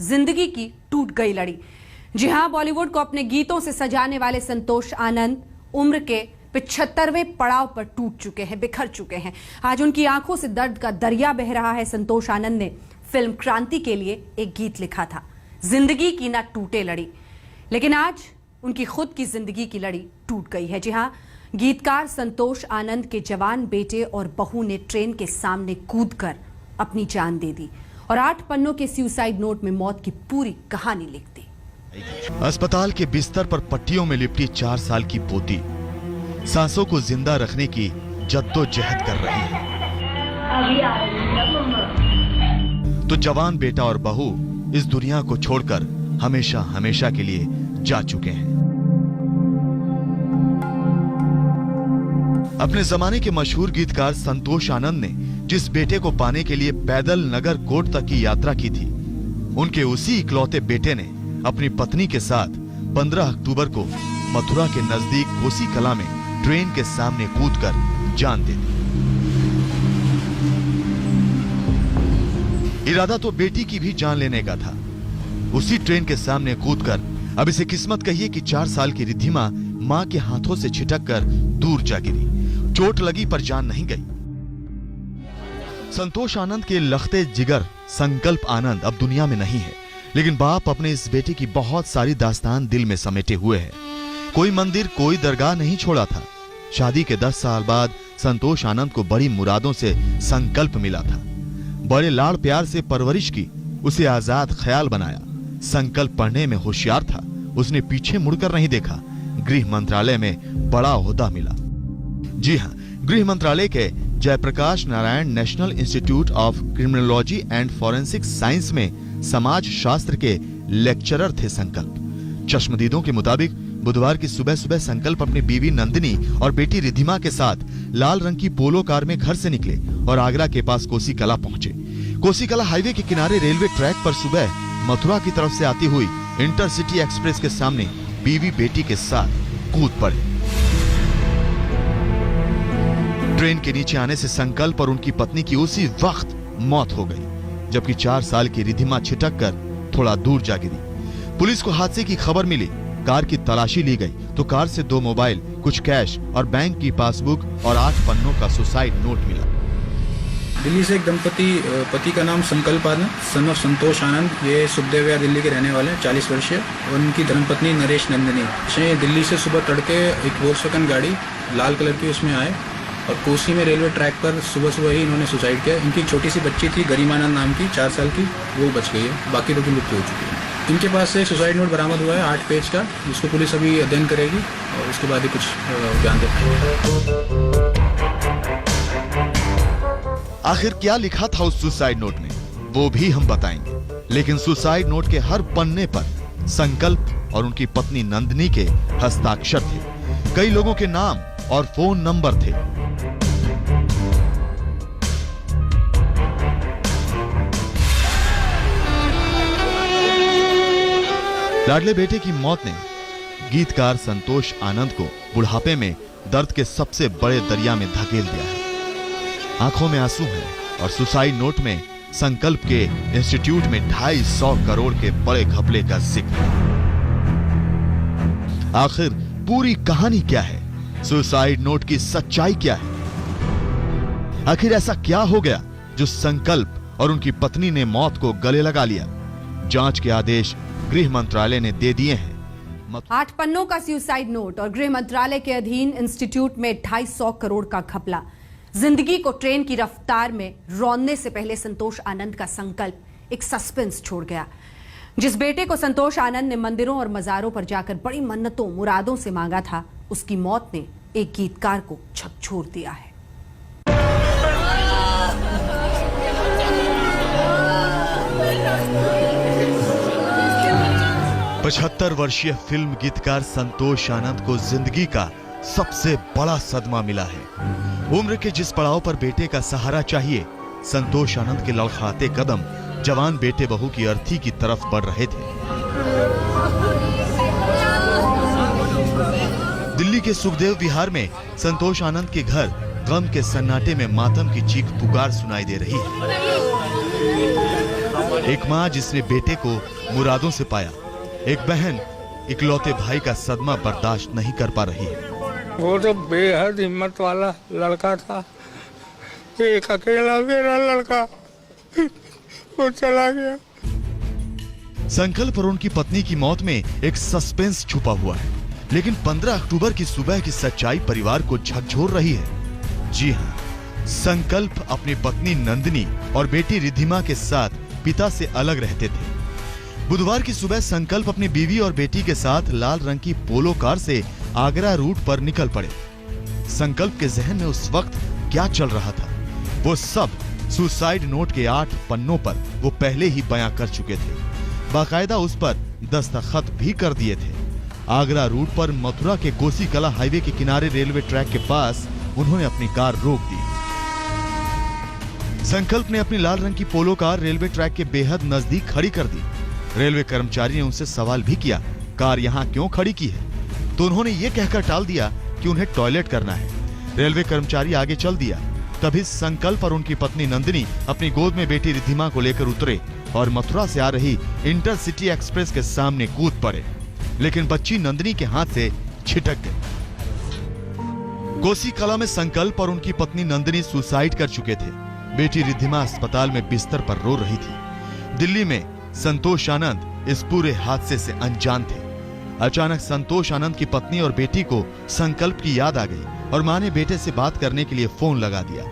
जिंदगी की टूट गई लड़ी। जी हां, बॉलीवुड को अपने गीतों से सजाने वाले संतोष आनंद उम्र के 75वें पड़ाव पर टूट चुके हैं, बिखर चुके हैं। आज उनकी आंखों से दर्द का दरिया बह रहा है। संतोष आनंद ने फिल्म क्रांति के लिए एक गीत लिखा था, जिंदगी की ना टूटे लड़ी, लेकिन आज उनकी खुद की जिंदगी की लड़ी टूट गई है। जी हां, गीतकार संतोष आनंद के जवान बेटे और बहू ने ट्रेन के सामने कूदकर अपनी जान दे दी और 8 पन्नों के सुसाइड नोट में मौत की पूरी कहानी लिख दी। अस्पताल के बिस्तर पर पट्टियों में लिपटी 4 साल की पोती सांसों को जिंदा रखने की जद्दोजहद कर रही है, तो जवान बेटा और बहू इस दुनिया को छोड़कर हमेशा हमेशा के लिए जा चुके हैं। अपने जमाने के मशहूर गीतकार संतोष आनंद ने जिस बेटे को पाने के लिए पैदल नगर कोट तक की यात्रा की थी, उनके उसी इकलौते बेटे ने अपनी पत्नी के साथ 15 अक्टूबर को मथुरा के नजदीक कोसी कला में ट्रेन के सामने कूदकर जान दे दी। इरादा तो बेटी की भी जान लेने का था। उसी ट्रेन के सामने कूदकर अब इसे किस्मत कहिए कि 4 साल की रिद्धिमा मां के हाथों से छिटककर दूर जा गिरी। चोट लगी पर जान नहीं गई। संतोष आनंद के लखते जिगर संकल्प आनंद अब दुनिया में नहीं है, लेकिन बाप अपने इस बेटे की बहुत सारी दास्तान दिल में समेटे हुए है। कोई मंदिर, कोई दरगाह नहीं छोड़ा था। शादी के 10 साल बाद संतोष आनंद को बड़ी मुरादों से संकल्प मिला था। बड़े लाड़ प्यार से परवरिश की, उसे आजाद ख्याल बनाया। संकल्प पढ़ने में होशियार था, उसने पीछे मुड़कर नहीं देखा। गृह मंत्रालय में बड़ा ओहदा मिला। जी हां, गृह मंत्रालय के Jayaprakash Narayan National Institute of Criminology and Forensic Science में समाज शास्त्र के लेक्चरर थे संकल्प। चश्मदीदों के मुताबिक बुधवार की सुबह सुबह संकल्प अपनी बीवी नंदिनी और बेटी रिद्धिमा के साथ लाल रंग की पोलो कार में घर से निकले और आगरा के पास कोसी कला पहुंचे। कोसी कला हाईवे के किनारे रेलवे ट्रैक पर सुबह मथुरा की तरफ से आती हुई इंटरसिटी एक्सप्रेस के सामने बीवी बेटी के साथ कूद पड़े। ट्रेन के नीचे आने से संकल्प और उनकी पत्नी की उसी वक्त मौत हो गई, जबकि 4 साल की रिद्धिमा छिटककर थोड़ा दूर जा गिरी। पुलिस को हादसे की खबर मिली, कार की तलाशी ली गई तो कार से 2 मोबाइल, कुछ कैश और बैंक की पासबुक और 8 पन्नों का सुसाइड नोट मिला। दिल्ली से एक दंपति, पति का नाम संकल्प आनंद, सन ऑफ संतोष आनंद, ये सुखदेव विहार दिल्ली के रहने वाले हैं, 40 वर्षीय, और उनकी धर्मपत्नी नरेश नंदिनी। दिल्ली से सुबह तड़के एक वोल्क्सवैगन गाड़ी लाल कलर की उसमें आए और कोसी में रेलवे ट्रैक पर सुबह सुबह ही इन्होंने सुसाइड किया। इनकी छोटी सी बच्ची थी गरिमानंद नाम की, 4 साल की, वो बच गई है, बाकी लोगों की मृत्यु हो चुकी है। इनके पास से सुसाइड नोट बरामद हुआ है 8 पेज का, जिसको पुलिस अभी अध्ययन करेगी और उसके बाद ही कुछ बयान देगी। आखिर क्या लिखा था उस सुसाइड नोट में, वो भी हम बताएंगे, लेकिन सुसाइड नोट के हर पन्ने पर संकल्प और उनकी पत्नी नंदिनी के हस्ताक्षर थे। कई लोगों के नाम और फोन नंबर थे। लाडले बेटे की मौत ने गीतकार संतोष आनंद को बुढ़ापे में दर्द के सबसे बड़े दरिया में धकेल दिया है। आंखों में आंसू हैं और सुसाइड नोट में संकल्प के इंस्टीट्यूट में 250 करोड़ के बड़े घपले का जिक्र। आखिर पूरी कहानी क्या है? सुसाइड नोट की सच्चाई क्या है? आखिर ऐसा क्या हो गया जो संकल्प और उनकी पत्नी ने मौत को गले लगा लिया? जांच के आदेश गृह मंत्रालय ने दे दिए हैं। 8 पन्नों का सुसाइड नोट और गृह मंत्रालय के अधीन इंस्टीट्यूट में 250 करोड़ का घपला। जिंदगी को ट्रेन की रफ्तार में रौंदने से पहले संतोष आनंद का संकल्प एक सस्पेंस छोड़ गया। जिस बेटे को संतोष आनंद ने मंदिरों और मजारों पर जाकर बड़ी मन्नतों मुरादों से मांगा था, उसकी मौत ने एक गीतकार को झकझोर दिया है। 75 वर्षीय फिल्म गीतकार संतोष आनंद को जिंदगी का सबसे बड़ा सदमा मिला है। उम्र के जिस पड़ाव पर बेटे का सहारा चाहिए, संतोष आनंद के लड़खड़ाते कदम जवान बेटे बहू की अर्थी की तरफ बढ़ रहे थे। दिल्ली के सुखदेव विहार में संतोष आनंद के घर गम के सन्नाटे में मातम की चीख पुकार सुनाई दे रही है। एक माँ जिसने बेटे को मुरादों से पाया, एक बहन इकलौते भाई का सदमा बर्दाश्त नहीं कर पा रही है। वो तो बेहद हिम्मत वाला लड़का था, एक अकेला मेरा लड़का वो चला गया। संकल्प और उनकी पत्नी की मौत में एक सस्पेंस छुपा हुआ है, लेकिन 15 अक्टूबर की सुबह की सच्चाई परिवार को झकझोर रही है। जी हाँ, संकल्प अपनी पत्नी नंदिनी और बेटी रिद्धिमा के साथ पिता से अलग रहते थे। बुधवार की सुबह संकल्प अपनी बीवी और बेटी के साथ लाल रंग की पोलो कार से आगरा रूट पर निकल पड़े। संकल्प के जहन में उस वक्त क्या चल रहा था, वो सब सुसाइड नोट के 8 पन्नों पर वो पहले ही बयां कर चुके थे। बाकायदा उस पर दस्तखत भी कर दिए थे। आगरा रूट पर मथुरा के कोसी कला हाईवे के किनारे रेलवे ट्रैक के पास उन्होंने अपनी कार रोक दी। संकल्प ने अपनी लाल रंग की पोलो कार रेलवे ट्रैक के बेहद नजदीक खड़ी कर दी। रेलवे कर्मचारी ने उनसे सवाल भी किया, कार यहाँ क्यों खड़ी की है? तो उन्होंने ये कहकर टाल दिया कि उन्हें टॉयलेट करना है। रेलवे कर्मचारी आगे चल दिया। तभी संकल्प और उनकी पत्नी नंदिनी अपनी गोद में बेटी रिद्धिमा को लेकर उतरे और मथुरा से आ रही इंटरसिटी एक्सप्रेस के सामने कूद पड़े, लेकिन बच्ची नंदिनी के हाथ से छिटक गई। कोसी कला में संकल्प और उनकी पत्नी नंदिनी सुसाइड कर चुके थे। बेटी रिद्धिमा अस्पताल में बिस्तर पर रो रही थी। दिल्ली में संतोष आनंद इस पूरे हादसे से अनजान थे। अचानक संतोष आनंद की पत्नी और बेटी को संकल्प की याद आ गई और मां ने बेटे से बात करने के लिए फोन लगा दिया।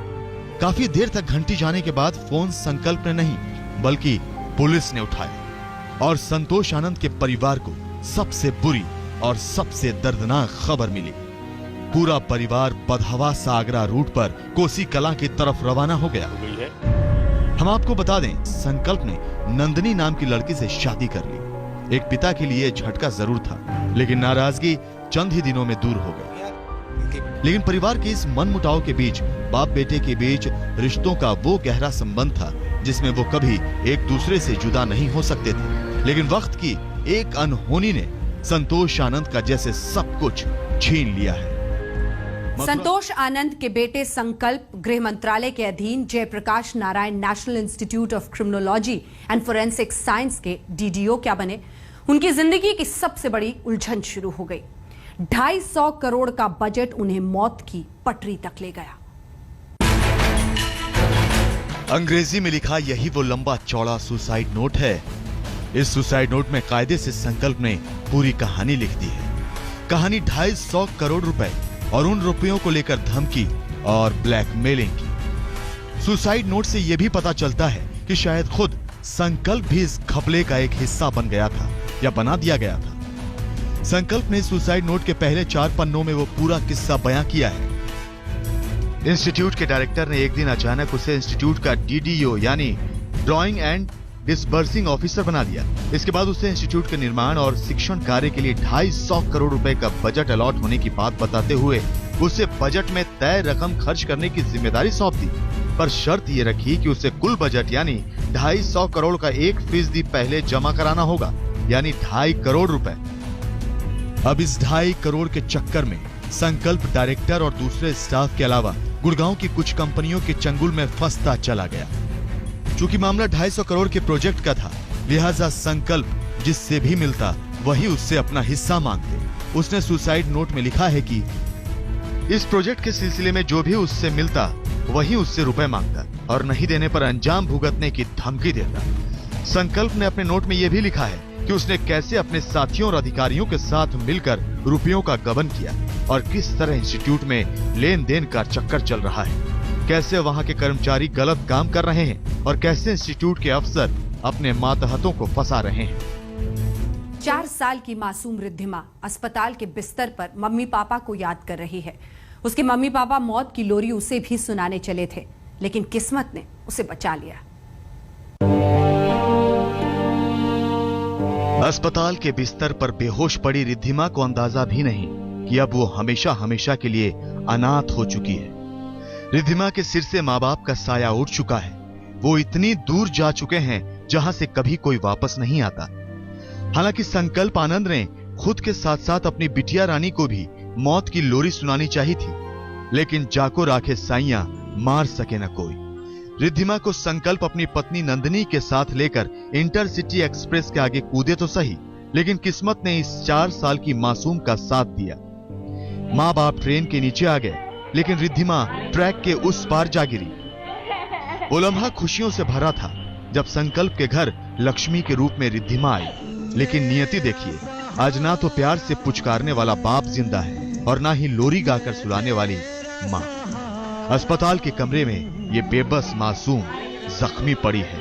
काफी देर तक घंटी जाने के बाद फोन संकल्प ने नहीं बल्कि पुलिस ने उठाया और संतोष आनंद के परिवार को सबसे बुरी और सबसे दर्दनाक खबर मिली। पूरा परिवार बदहवास आगरा रूट पर कोसी कला की तरफ रवाना हो गया। हम आपको बता दें, संकल्प ने नंदिनी नाम की लड़की से शादी कर ली। एक पिता के लिए झटका जरूर था, लेकिन नाराजगी चंद ही दिनों में दूर हो गई। लेकिन परिवार के इस मनमुटाव के बीच बाप बेटे के बीच रिश्तों का वो गहरा संबंध था जिसमें वो कभी एक दूसरे से जुदा नहीं हो सकते थे। लेकिन वक्त की एक अनहोनी ने संतोष आनंद का जैसे सब कुछ छीन लिया है। संतोष आनंद के बेटे संकल्प गृह मंत्रालय के अधीन Jayaprakash Narayan National Institute of Criminology and Forensic Science के डीडीओ क्या बने? उनकी जिंदगी की सबसे बड़ी उलझन शुरू हो गई। 250 करोड़ का बजट उन्हें मौत की पटरी तक ले गया। अंग्रेजी में लिखा यही वो लंबा चौड़ा सुसाइड नोट है। इस सुसाइड नोट में कायदे से संकल्प ने पूरी कहानी लिख दी है। कहानी 250 करोड़ रुपए और उन रुपयों को लेकर धमकी और ब्लैकमेलिंग की। सुसाइड नोट से यह भी पता चलता है कि शायद खुद संकल्प भी इस घपले का एक हिस्सा बन गया था या बना दिया गया था। संकल्प ने सुसाइड नोट के पहले 4 पन्नों में वो पूरा किस्सा बयां किया है। इंस्टीट्यूट के डायरेक्टर ने एक दिन अचानक उसे इंस्टीट्यूट का डीडीओ यानी ड्राइंग एंड डिसबर्सिंग ऑफिसर बना दिया। इसके बाद उसे इंस्टीट्यूट के निर्माण और शिक्षण कार्य के लिए 250 करोड़ रुपए का बजट अलॉट होने की बात बताते हुए उसे बजट में तय रकम खर्च करने की जिम्मेदारी सौंप दी, पर शर्त ये रखी कि उसे कुल बजट यानी 250 करोड़ का 1% पहले जमा कराना होगा, यानी 2.5 करोड़ रुपए। अब इस 2.5 करोड़ के चक्कर में संकल्प डायरेक्टर और दूसरे स्टाफ के अलावा गुड़गांव की कुछ कंपनियों के चंगुल में फंसता चला गया। चूंकि मामला 250 करोड़ के प्रोजेक्ट का था, लिहाजा संकल्प जिससे भी मिलता वही उससे अपना हिस्सा मांगते। उसने सुसाइड नोट में लिखा है कि इस प्रोजेक्ट के सिलसिले में जो भी उससे मिलता वही उससे रुपए मांगता और नहीं देने पर अंजाम भुगतने की धमकी देता। संकल्प ने अपने नोट में यह भी लिखा है कि उसने कैसे अपने साथियों और अधिकारियों के साथ मिलकर रुपयों का गबन किया और किस तरह इंस्टीट्यूट में लेन देन का चक्कर चल रहा है, कैसे वहां के कर्मचारी गलत काम कर रहे हैं और कैसे इंस्टीट्यूट के अफसर अपने मातहतों को फंसा रहे हैं। 4 साल की मासूम रिद्धिमा अस्पताल के बिस्तर पर मम्मी पापा को याद कर रही है। उसके मम्मी पापा मौत की लोरी उसे भी सुनाने चले थे, लेकिन किस्मत ने उसे बचा लिया। अस्पताल के बिस्तर पर बेहोश पड़ी रिद्धिमा को अंदाजा भी नहीं कि अब वो हमेशा हमेशा के लिए अनाथ हो चुकी है। रिद्धिमा के सिर से माँ बाप का साया उठ चुका है। वो इतनी दूर जा चुके हैं जहां से कभी कोई वापस नहीं आता। हालांकि संकल्प आनंद ने खुद के साथ साथ अपनी बिटिया रानी को भी मौत की लोरी सुनानी चाहिए थी, लेकिन जाको राखे साइयां मार सके न कोई। रिद्धिमा को संकल्प अपनी पत्नी नंदिनी के साथ लेकर इंटरसिटी एक्सप्रेस के आगे कूदे तो सही, लेकिन किस्मत ने इस 4 साल की मासूम का साथ दिया। माँ बाप ट्रेन के नीचे आ गए, लेकिन रिद्धिमा ट्रैक के उस पार जा गिरी। वो लम्हा खुशियों से भरा था जब संकल्प के घर लक्ष्मी के रूप में रिद्धिमा आई। लेकिन नियति देखिए, आज ना तो प्यार से पुचकारने वाला बाप जिंदा है और ना ही लोरी गाकर सुलाने वाली माँ। अस्पताल के कमरे में ये बेबस मासूम जख्मी पड़ी है।